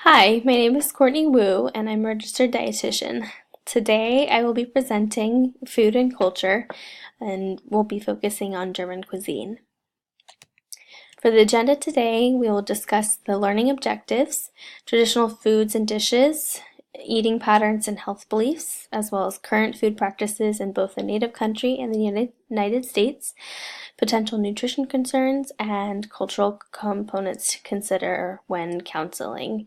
Hi, my name is Courtney Wu, and I'm a registered dietitian. Today, I will be presenting food and culture, and we'll be focusing on German cuisine. For the agenda today, we will discuss the learning objectives, traditional foods and dishes, eating patterns and health beliefs, as well as current food practices in both the native country and the United States, potential nutrition concerns, and cultural components to consider when counseling.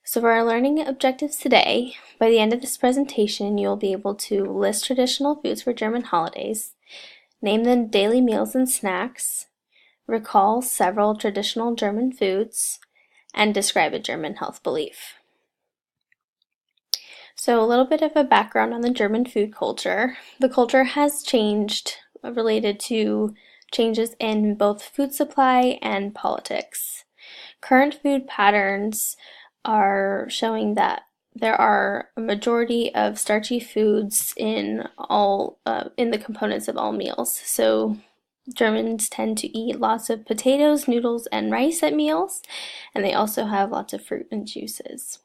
So for our learning objectives today, by the end of this presentation, you'll be able to list traditional foods for German holidays, name the daily meals and snacks, recall several traditional German foods, and describe a German health belief. So a little bit of a background on the German food culture. The culture has changed related to changes in both food supply and politics. Current food patterns are showing that there are a majority of starchy foods in the components of all meals. So Germans tend to eat lots of potatoes, noodles, and rice at meals, and they also have lots of fruit and juices.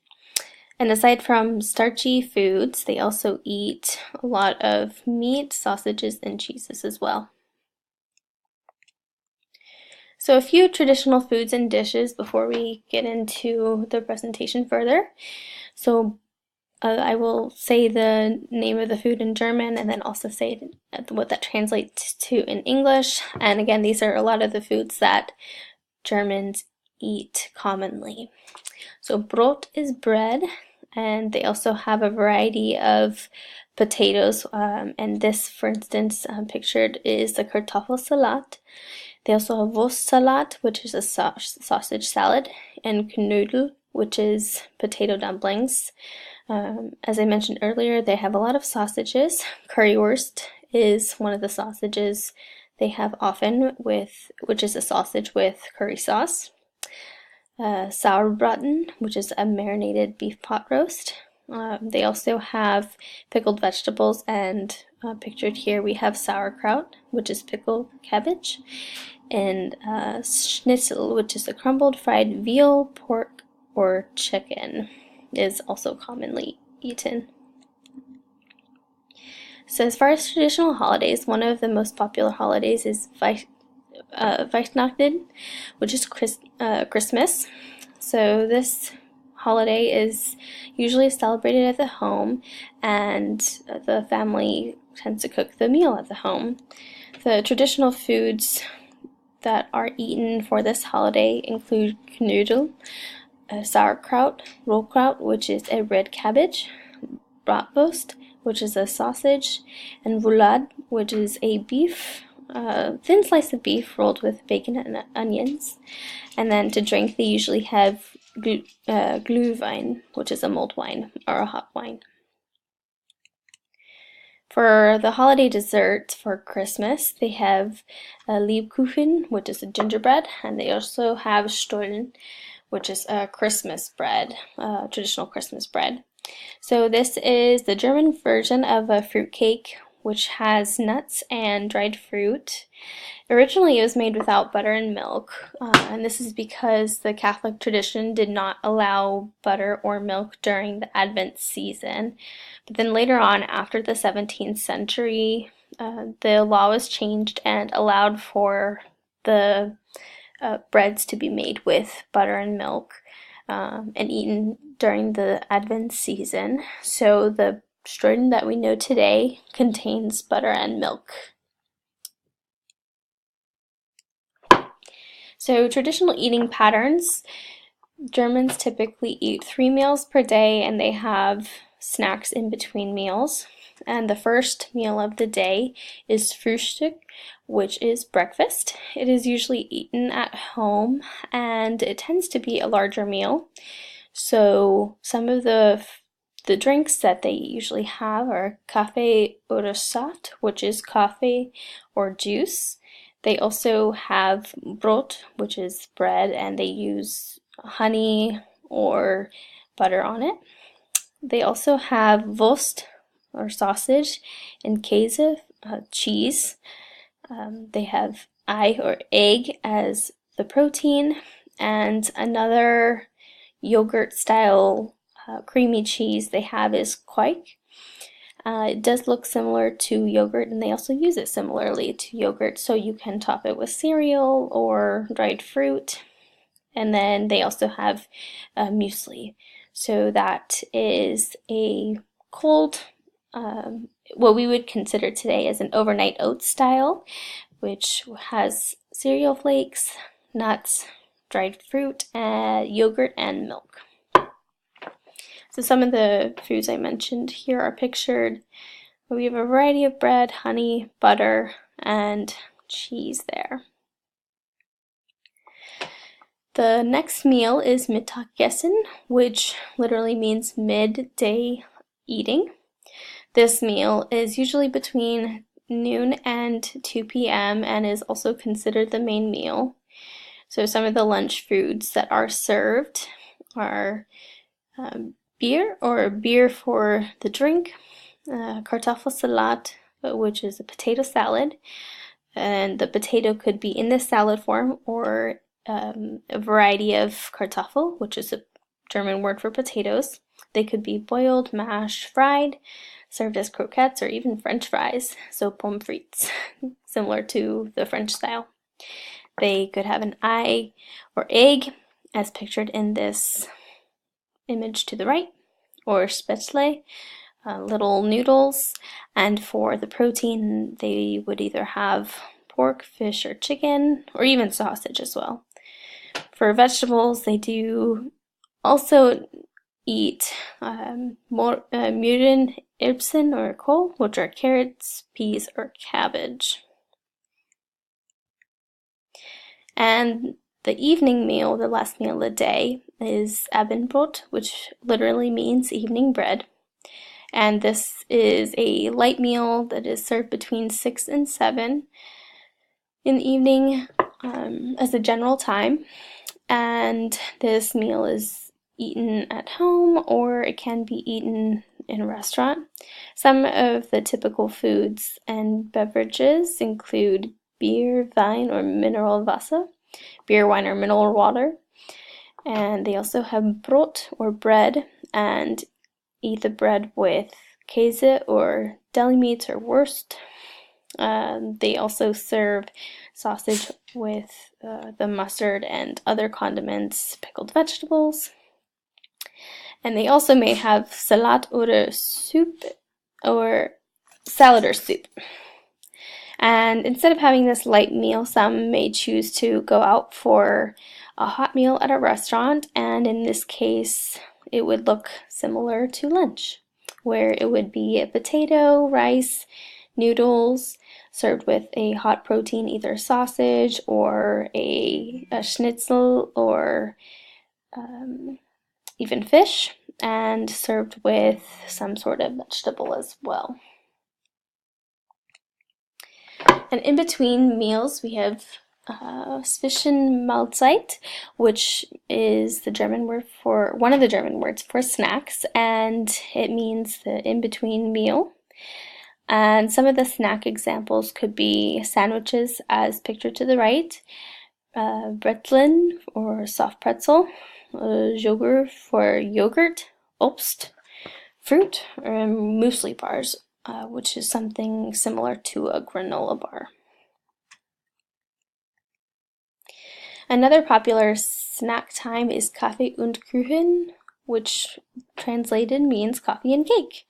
And aside from starchy foods, they also eat a lot of meat, sausages, and cheeses as well. So a few traditional foods and dishes before we get into the presentation further. So I will say the name of the food in German and then also say what that translates to in English. And again, these are a lot of the foods that Germans eat commonly. So Brot is bread, and they also have a variety of potatoes. And this, for instance, pictured is the Kartoffelsalat. They also have Wurstsalat, which is a sausage salad, and Knödel, which is potato dumplings. As I mentioned earlier, they have a lot of sausages. Currywurst is one of the sausages they have often, which is a sausage with curry sauce. Sauerbraten, which is a marinated beef pot roast. They also have pickled vegetables, and pictured here we have sauerkraut, which is pickled cabbage, and schnitzel, which is a crumbled fried veal, pork, or chicken, is also commonly eaten. So as far as traditional holidays, one of the most popular holidays is Weihnachten, which is Christmas. So this holiday is usually celebrated at the home, and the family tends to cook the meal at the home. The traditional foods that are eaten for this holiday include Knödel, sauerkraut, Rotkraut, which is a red cabbage, Bratwurst, which is a sausage, and Roulade, which is a beef, thin slice of beef rolled with bacon and onions. And then to drink, they usually have Glühwein, which is a mulled wine or a hot wine. For the holiday dessert for Christmas, they have Lebkuchen, which is a gingerbread, and they also have Stollen, which is a Christmas bread, traditional Christmas bread. So this is the German version of a fruit cake, which has nuts and dried fruit. Originally, it was made without butter and milk, and this is because the Catholic tradition did not allow butter or milk during the Advent season. But then later on, after the 17th century, the law was changed and allowed for the breads to be made with butter and milk and eaten during the Advent season. So the Stroden that we know today contains butter and milk. So traditional eating patterns, Germans typically eat 3 meals per day, and they have snacks in between meals. And the first meal of the day is Frühstück, which is breakfast. It is usually eaten at home, and it tends to be a larger meal. So some of the drinks that they usually have are Kaffee oder Saft, which is coffee or juice. They also have Brot, which is bread, and they use honey or butter on it. They also have Wurst, or sausage, and Käse, cheese. They have Ei, or egg, as the protein, and another yogurt style creamy cheese they have is Quake. It does look similar to yogurt, and they also use it similarly to yogurt, so you can top it with cereal or dried fruit. And then they also have muesli. So that is a cold, what we would consider today as an overnight oats style, which has cereal flakes, nuts, dried fruit, yogurt, and milk. So some of the foods I mentioned here are pictured. We have a variety of bread, honey, butter, and cheese there. The next meal is Mittagessen, which literally means midday eating. This meal is usually between noon and 2 p.m. and is also considered the main meal. So some of the lunch foods that are served are beer, or beer for the drink, Kartoffelsalat, which is a potato salad, and the potato could be in the salad form or a variety of Kartoffel, which is a German word for potatoes. They could be boiled, mashed, fried, served as croquettes, or even French fries, so pommes frites, similar to the French style. They could have an eye or egg, as pictured in this image to the right, or spätzle, little noodles, and for the protein they would either have pork, fish, or chicken, or even sausage as well. For vegetables, they do also eat Möhren, Erbsen, or Kohl, which are carrots, peas, or cabbage. And the evening meal, the last meal of the day, is Abendbrot, which literally means evening bread. And this is a light meal that is served between 6 and 7 in the evening as a general time. And this meal is eaten at home, or it can be eaten in a restaurant. Some of the typical foods and beverages include beer, wine, or mineral Wasser, beer, wine, or mineral water. And they also have Brot, or bread, and eat the bread with Käse, or deli meat, or Wurst. They also serve sausage with the mustard and other condiments, pickled vegetables. And they also may have Salat or soup, or salad or soup. And instead of having this light meal, some may choose to go out for a hot meal at a restaurant, and in this case it would look similar to lunch, where it would be a potato, rice, noodles, served with a hot protein, either sausage or a schnitzel, or even fish, and served with some sort of vegetable as well. And in between meals, we have Zwischenmahlzeit, which is the German word for, one of the German words for snacks, and it means the in-between meal. And some of the snack examples could be sandwiches, as pictured to the right, Brezeln, or soft pretzel, Joghurt for yogurt, Obst, fruit, or muesli bars, which is something similar to a granola bar. Another popular snack time is Kaffee und Kuchen, which translated means coffee and cake.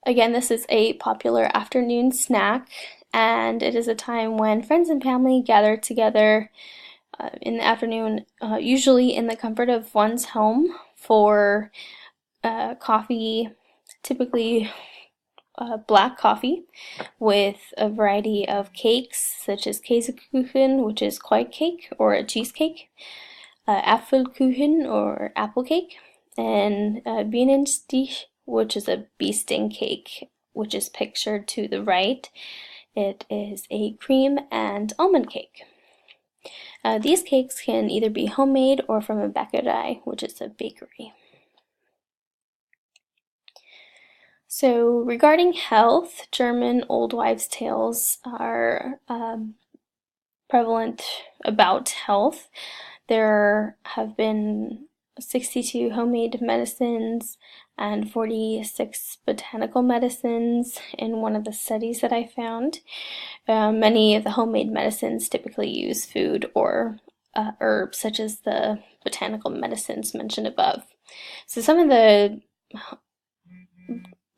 Again, this is a popular afternoon snack, and it is a time when friends and family gather together in the afternoon, usually in the comfort of one's home, for coffee, typically black coffee, with a variety of cakes such as Käsekuchen, which is quite cake or a cheesecake, Apfelkuchen, or apple cake, and Bienenstich, which is a bee sting cake, which is pictured to the right. It is a cream and almond cake. These cakes can either be homemade or from a Bäckerei, which is a bakery. So regarding health, German old wives' tales are prevalent about health. There have been 62 homemade medicines and 46 botanical medicines in one of the studies that I found. Many of the homemade medicines typically use food or herbs, such as the botanical medicines mentioned above. So some of the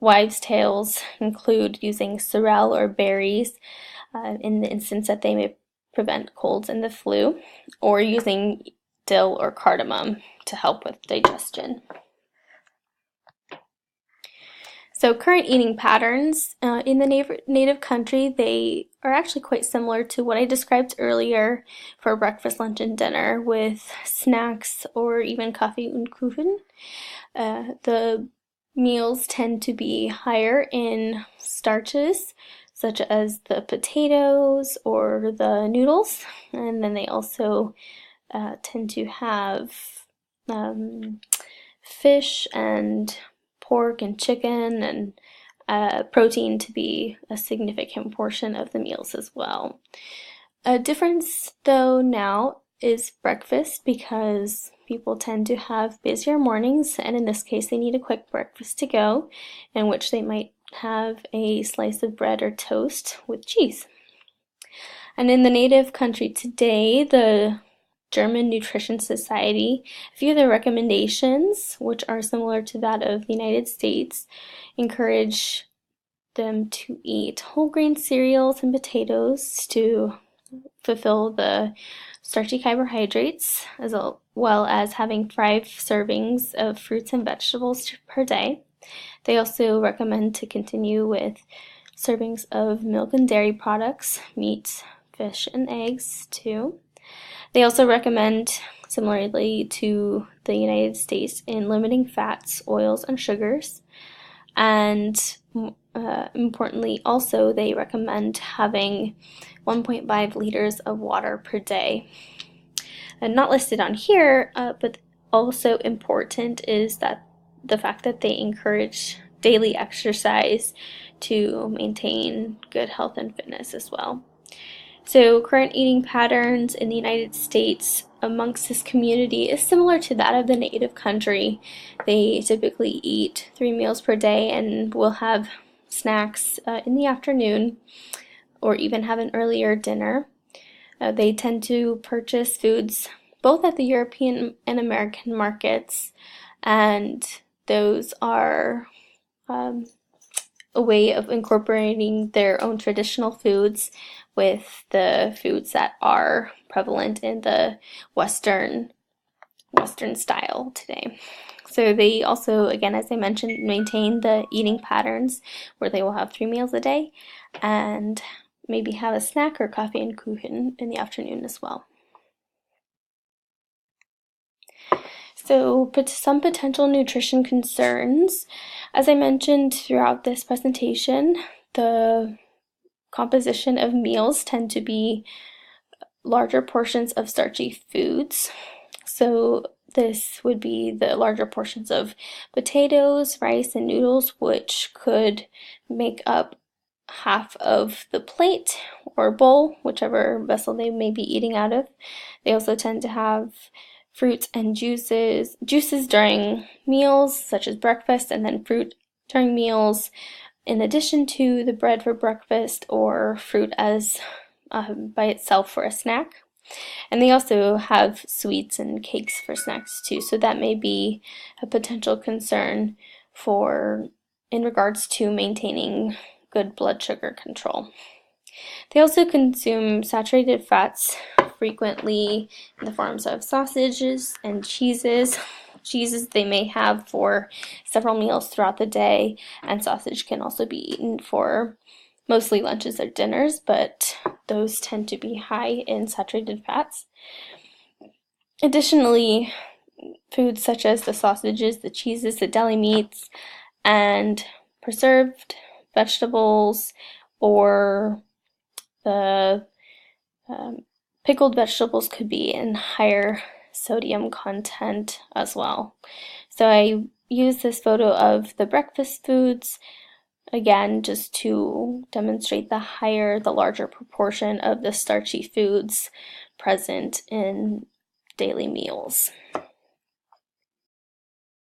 wives' tales include using sorrel or berries in the instance that they may prevent colds and the flu, or using dill or cardamom to help with digestion. So current eating patterns in the native country, they are actually quite similar to what I described earlier for breakfast, lunch, and dinner, with snacks or even Kaffee und Kuchen. The meals tend to be higher in starches, such as the potatoes or the noodles, and then they also tend to have fish and pork and chicken and protein to be a significant portion of the meals as well. A difference though now is breakfast, because people tend to have busier mornings, and in this case they need a quick breakfast to go, in which they might have a slice of bread or toast with cheese. And in the native country today, the German Nutrition Society, a few of their recommendations, which are similar to that of the United States, encourage them to eat whole grain cereals and potatoes to fulfill the starchy carbohydrates, as well as having 5 servings of fruits and vegetables per day. They also recommend to continue with servings of milk and dairy products, meat, fish, and eggs too. They also recommend, similarly to the United States, in limiting fats, oils, and sugars. And importantly, also, they recommend having 1.5 liters of water per day. And not listed on here, but also important is that the fact that they encourage daily exercise to maintain good health and fitness as well. So current eating patterns in the United States amongst this community is similar to that of the native country. They typically eat 3 meals per day and will have snacks in the afternoon, or even have an earlier dinner. They tend to purchase foods both at the European and American markets, and those are a way of incorporating their own traditional foods with the foods that are prevalent in the Western style today. So they also, again, as I mentioned, maintain the eating patterns where they will have 3 meals a day and maybe have a snack or coffee and kuchen in the afternoon as well. So some potential nutrition concerns. As I mentioned throughout this presentation, the composition of meals tend to be larger portions of starchy foods. So this would be the larger portions of potatoes, rice, and noodles, which could make up half of the plate or bowl, whichever vessel they may be eating out of. They also tend to have fruits and juices during meals, such as breakfast, and then fruit during meals, in addition to the bread for breakfast, or fruit as by itself for a snack. And they also have sweets and cakes for snacks too, so that may be a potential concern in regards to maintaining good blood sugar control. They also consume saturated fats frequently in the forms of sausages and cheeses. Cheeses they may have for several meals throughout the day, and sausage can also be eaten for mostly lunches or dinners, but those tend to be high in saturated fats. Additionally, foods such as the sausages, the cheeses, the deli meats, and preserved vegetables, or the pickled vegetables, could be in higher sodium content as well. So I use this photo of the breakfast foods, again, just to demonstrate the larger proportion of the starchy foods present in daily meals.